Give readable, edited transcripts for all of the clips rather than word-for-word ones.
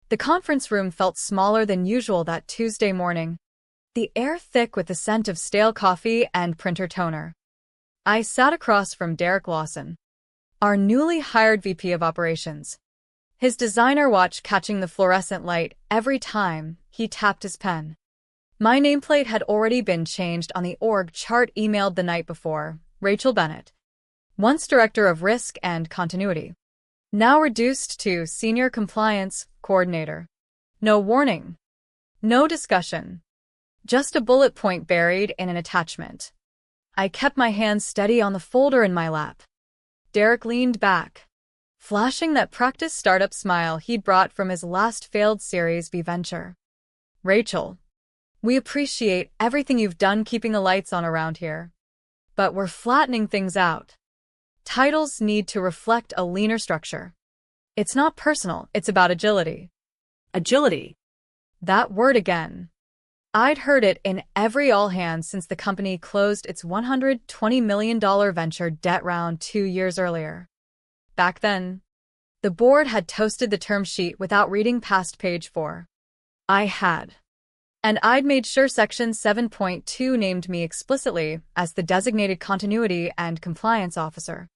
The conference room felt smaller than usual that Tuesday morning, the air thick with the scent of stale coffee and printer toner. I sat across from Derek Lawson, our newly hired VP of Operations, his designer watch catching the fluorescent light every time he tapped his pen. My nameplate had already been changed on the org chart emailed the night before. Rachel Bennett, once Director of Risk and Continuity, now reduced to Senior Compliance Coordinator. No warning. No discussion. Just a bullet point buried in an attachment. I kept my hands steady on the folder in my lap. Derek leaned back, flashing that practice startup smile he'd brought from his last failed Series B venture. Rachel, we appreciate everything you've done keeping the lights on around here, but we're flattening things out. Titles need to reflect a leaner structure. It's not personal, it's about agility. Agility. That word again. I'd heard it in every all-hands since the company closed its $120 million venture debt round 2 years earlier. Back then, the board had toasted the term sheet without reading past page 4. I had. And I'd made sure Section 7.2 named me explicitly as the designated continuity and compliance officer.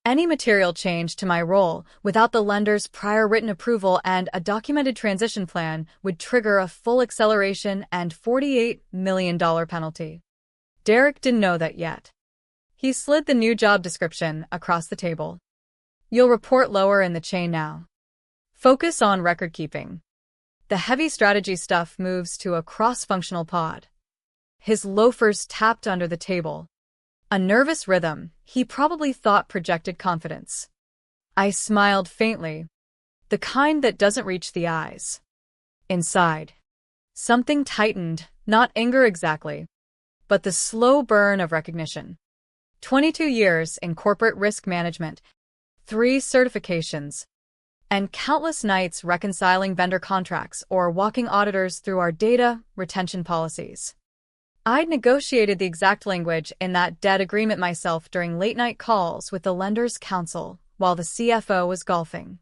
Any material change to my role without the lender's prior written approval and a documented transition plan would trigger a full acceleration and $48 million penalty. Derek didn't know that yet. He slid the new job description across the table. You'll report lower in the chain now. Focus on record keeping. The heavy strategy stuff moves to a cross-functional pod. His loafers tapped under the table. A nervous rhythm he probably thought projected confidence. I smiled faintly, the kind that doesn't reach the eyes. Inside, something tightened, not anger exactly, but the slow burn of recognition. 22 years in corporate risk management, 3 certifications, and countless nights reconciling vendor contracts or walking auditors through our data retention policies. I'd negotiated the exact language in that debt agreement myself during late-night calls with the lender's counsel while the CFO was golfing.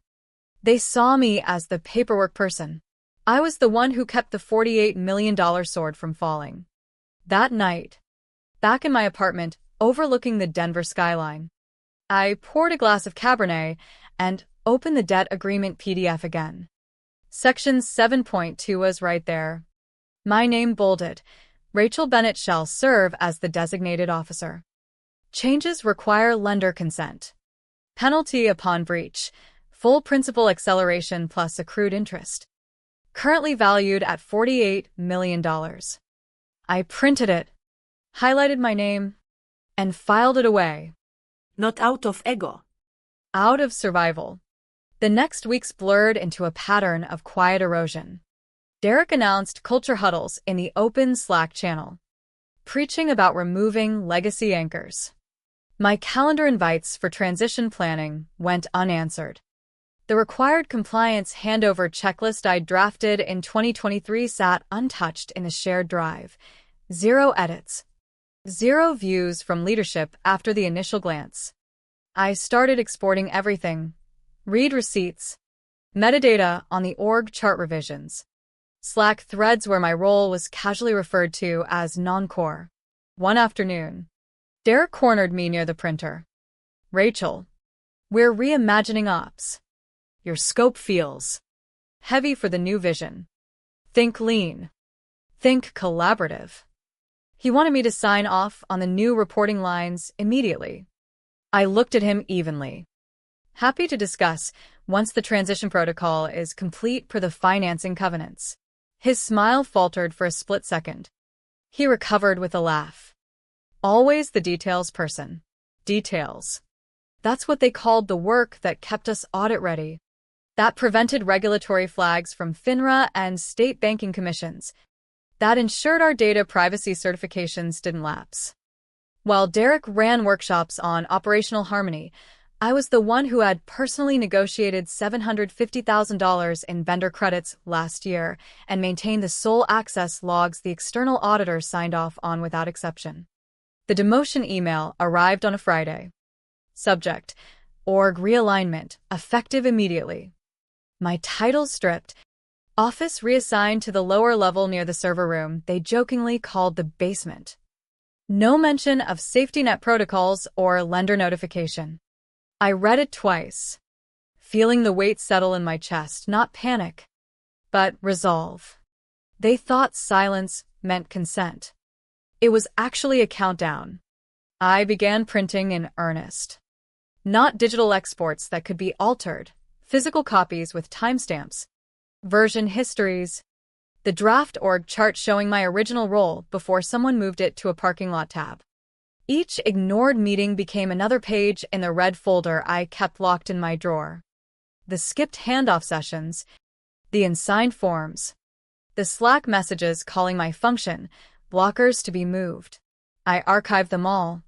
They saw me as the paperwork person. I was the one who kept the $48 million sword from falling. That night, back in my apartment overlooking the Denver skyline, I poured a glass of Cabernet and opened the debt agreement PDF again. Section 7.2 was right there. My name bolded. Rachel Bennett shall serve as the designated officer. Changes require lender consent. Penalty upon breach. Full principal acceleration plus accrued interest. Currently valued at $48 million. I printed it, highlighted my name, and filed it away. Not out of ego. Out of survival. The next weeks blurred into a pattern of quiet erosion. Derek announced culture huddles in the open Slack channel, preaching about removing legacy anchors. My calendar invites for transition planning went unanswered. The required compliance handover checklist I drafted in 2023 sat untouched in a shared drive. 0 edits. 0 views from leadership after the initial glance. I started exporting everything. Read receipts. Metadata on the org chart revisions. Slack threads where my role was casually referred to as non-core. One afternoon, Derek cornered me near the printer. Rachel, we're reimagining ops. Your scope feels heavy for the new vision. Think lean. Think collaborative. He wanted me to sign off on the new reporting lines immediately. I looked at him evenly. Happy to discuss once the transition protocol is complete per the financing covenants. His smile faltered for a split second. He recovered with a laugh. Always the details person. Details. That's what they called the work that kept us audit ready. That prevented regulatory flags from FINRA and state banking commissions. That ensured our data privacy certifications didn't lapse. While Derek ran workshops on operational harmony, I was the one who had personally negotiated $750,000 in vendor credits last year and maintained the sole access logs the external auditor signed off on without exception. The demotion email arrived on a Friday. Subject: Org realignment, effective immediately. My title stripped, Office reassigned to the lower level near the server room they jokingly called the basement. No mention of safety net protocols or lender notification. I read it twice, feeling the weight settle in my chest, not panic, but resolve. They thought silence meant consent. It was actually a countdown. I began printing in earnest. Not digital exports that could be altered, physical copies with timestamps, version histories, the draft org chart showing my original role before someone moved it to a parking lot tab. Each ignored meeting became another page in the red folder I kept locked in my drawer. The skipped handoff sessions, the unsigned forms, the Slack messages calling my function, blockers to be moved. I archived them all,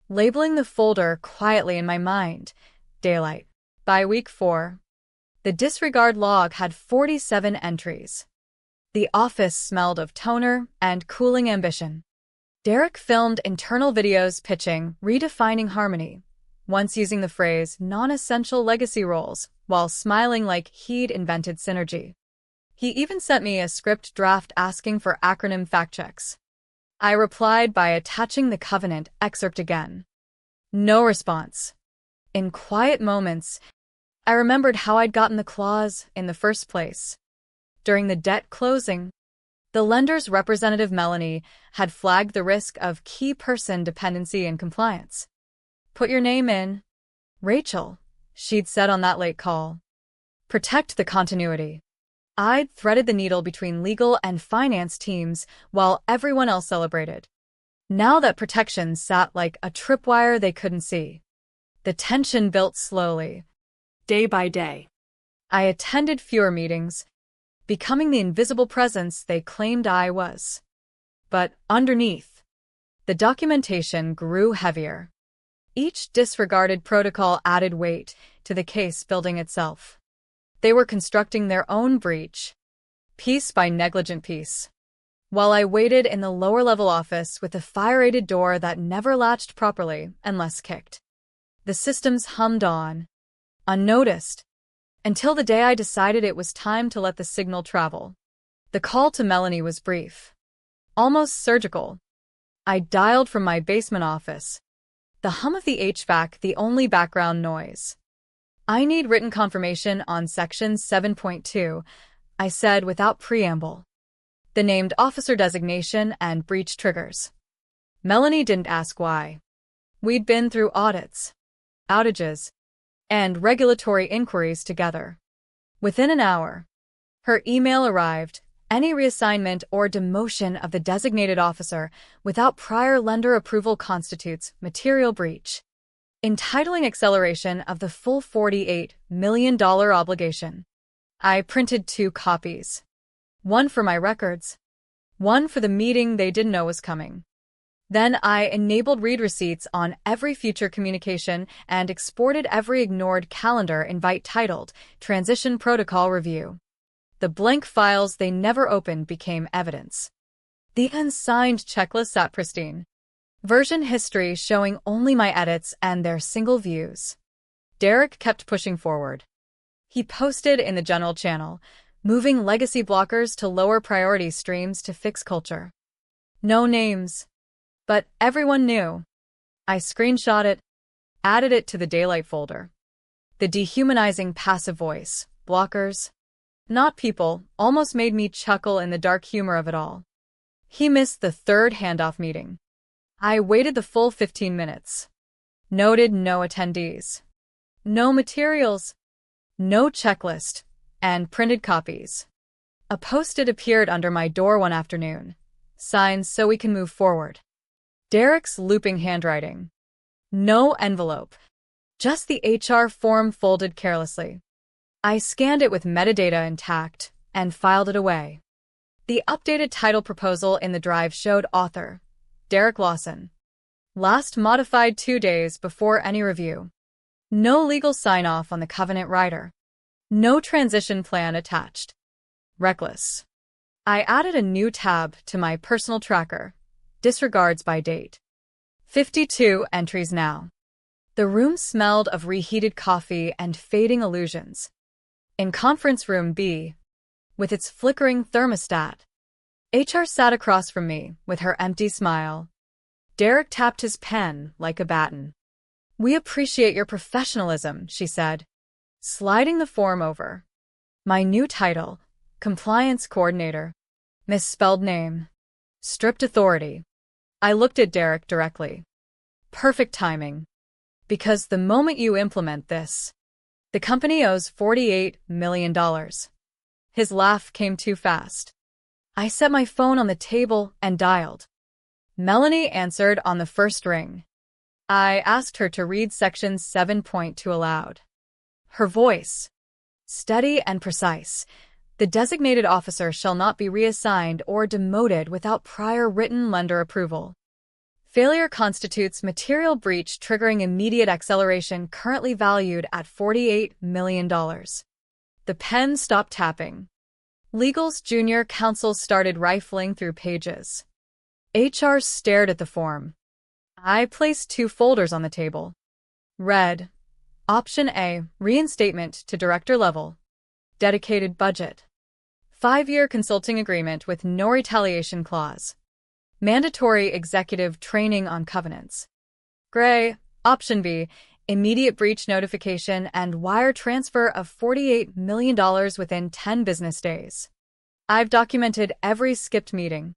labeling the folder quietly in my mind, daylight. By week 4, the disregard log had 47 entries. The office smelled of toner and cooling ambition. Derek filmed internal videos pitching redefining harmony, once using the phrase non-essential legacy roles while smiling like he'd invented synergy. He even sent me a script draft asking for acronym fact checks. I replied by attaching the covenant excerpt again. No response. In quiet moments, I remembered how I'd gotten the clause in the first place. During the debt closing, the lender's representative Melanie had flagged the risk of key person dependency and compliance. Put your name in, Rachel, she'd said on that late call. Protect the continuity. I'd threaded the needle between legal and finance teams while everyone else celebrated. Now that protection sat like a tripwire they couldn't see. The tension built slowly, Day by day. I attended fewer meetings, becoming the invisible presence they claimed I was. But underneath, the documentation grew heavier. Each disregarded protocol added weight to the case building itself. They were constructing their own breach, piece by negligent piece. While I waited in the lower-level office with a fire-rated door that never latched properly unless kicked, the systems hummed on, unnoticed, until the day I decided it was time to let the signal travel. The call to Melanie was brief, almost surgical. I dialed from my basement office, the hum of the HVAC the only background noise. I need written confirmation on Section 7.2, I said without preamble. The named officer designation and breach triggers. Melanie didn't ask why. We'd been through audits, outages, and regulatory inquiries together. Within an hour, her email arrived, any reassignment or demotion of the designated officer without prior lender approval constitutes material breach, entitling acceleration of the full $48 million obligation. I printed 2 copies. One for my records, one for the meeting they didn't know was coming. Then I enabled read receipts on every future communication and exported every ignored calendar invite titled Transition Protocol Review. The blank files they never opened became evidence. The unsigned checklist sat pristine. Version history showing only my edits and their single views. Derek kept pushing forward. He posted in the general channel, moving legacy blockers to lower priority streams to fix culture. No names. But everyone knew. I screenshot it, added it to the daylight folder. The dehumanizing passive voice, blockers, not people, almost made me chuckle in the dark humor of it all. He missed the 3rd handoff meeting. I waited the full 15 minutes. Noted no attendees. No materials. No checklist. And printed copies. A post-it appeared under my door one afternoon. Signs so we can move forward. Derek's looping handwriting. No envelope. Just the HR form folded carelessly. I scanned it with metadata intact and filed it away. The updated title proposal in the drive showed author, Derek Lawson. Last modified 2 days before any review. No legal sign-off on the covenant rider. No transition plan attached. Reckless. I added a new tab to my personal tracker. Disregards by date. 52 entries now. The room smelled of reheated coffee and fading illusions. In conference room B, with its flickering thermostat. HR sat across from me with her empty smile. Derek tapped his pen like a baton. "We appreciate your professionalism," she said, sliding the form over. My new title, Compliance Coordinator. Misspelled name. Stripped authority. I looked at Derek directly. Perfect timing. Because the moment you implement this, the company owes $48 million. His laugh came too fast. I set my phone on the table and dialed. Melanie answered on the first ring. I asked her to read Section 7.2 aloud. Her voice, steady and precise. The designated officer shall not be reassigned or demoted without prior written lender approval. Failure constitutes material breach triggering immediate acceleration currently valued at $48 million. The pen stopped tapping. Legal's junior counsel started rifling through pages. HR stared at the form. I placed 2 folders on the table. Read. Option A, reinstatement to director level. Dedicated budget. 5-year consulting agreement with no retaliation clause. Mandatory executive training on covenants. Gray. Option B, immediate breach notification and wire transfer of $48 million within 10 business days. I've documented every skipped meeting.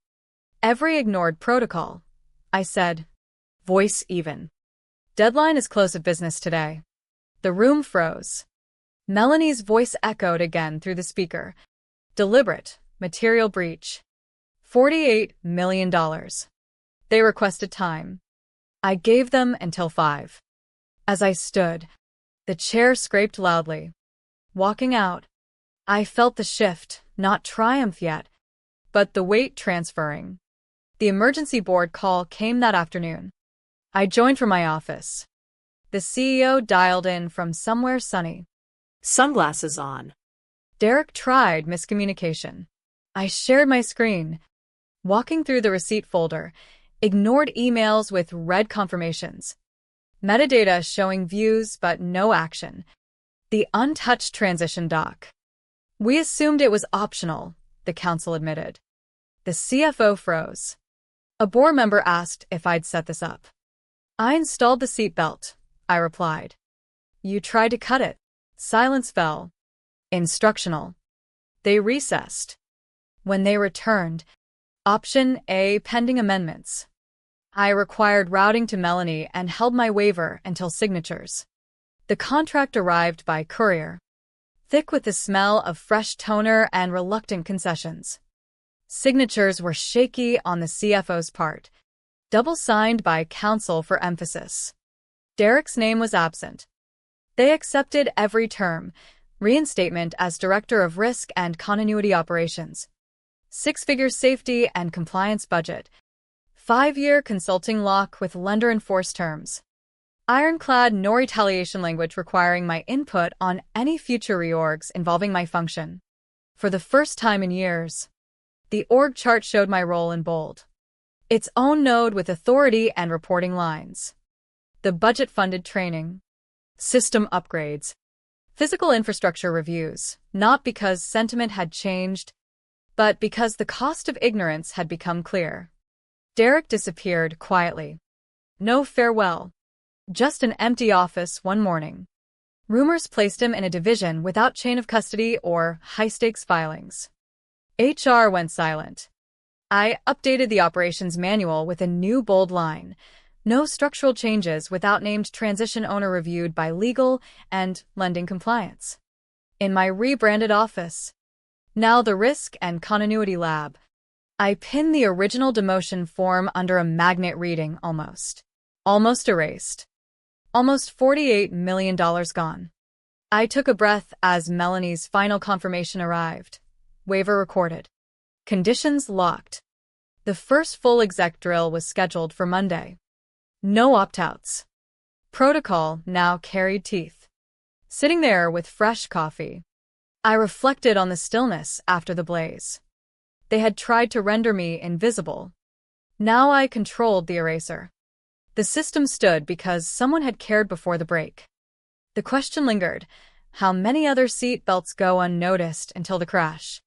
Every ignored protocol. I said. Voice even. Deadline is close of business today. The room froze. Melanie's voice echoed again through the speaker. Deliberate, material breach. $48 million. They requested time. I gave them until 5. As I stood, the chair scraped loudly. Walking out, I felt the shift, not triumph yet, but the weight transferring. The emergency board call came that afternoon. I joined from my office. The CEO dialed in from somewhere sunny. Sunglasses on. Derek tried miscommunication. I shared my screen, walking through the receipt folder, ignored emails with red confirmations. Metadata showing views but no action. The untouched transition doc. We assumed it was optional, the council admitted. The CFO froze. A board member asked if I'd set this up. I installed the seatbelt, I replied. You tried to cut it. Silence fell. Instructional. They recessed. When they returned, Option A, pending amendments. I required routing to Melanie and held my waiver until signatures. The contract arrived by courier, thick with the smell of fresh toner and reluctant concessions. Signatures were shaky on the CFO's part, double-signed by counsel for emphasis. Derek's name was absent. They accepted every term, reinstatement as Director of Risk and Continuity Operations, 6-figure safety and compliance budget, 5-year consulting lock with lender-enforced terms, ironclad no retaliation language requiring my input on any future reorgs involving my function. For the first time in years, the org chart showed my role in bold. Its own node with authority and reporting lines. The budget-funded training, system upgrades, physical infrastructure reviews, not because sentiment had changed, but because the cost of ignorance had become clear. Derek disappeared quietly. No farewell. Just an empty office one morning. Rumors placed him in a division without chain of custody or high-stakes filings. HR went silent. I updated the operations manual with a new bold line. No structural changes without named transition owner reviewed by legal and lending compliance. In my rebranded office, now the Risk and Continuity Lab, I pinned the original demotion form under a magnet reading almost erased. Almost $48 million gone. I took a breath as Melanie's final confirmation arrived. Waiver recorded. Conditions locked. The first full exec drill was scheduled for Monday. No opt-outs. Protocol now carried teeth. Sitting there with fresh coffee, I reflected on the stillness after the blaze. They had tried to render me invisible. Now I controlled the eraser. The system stood because someone had cared before the break. The question lingered, how many other seat belts go unnoticed until the crash?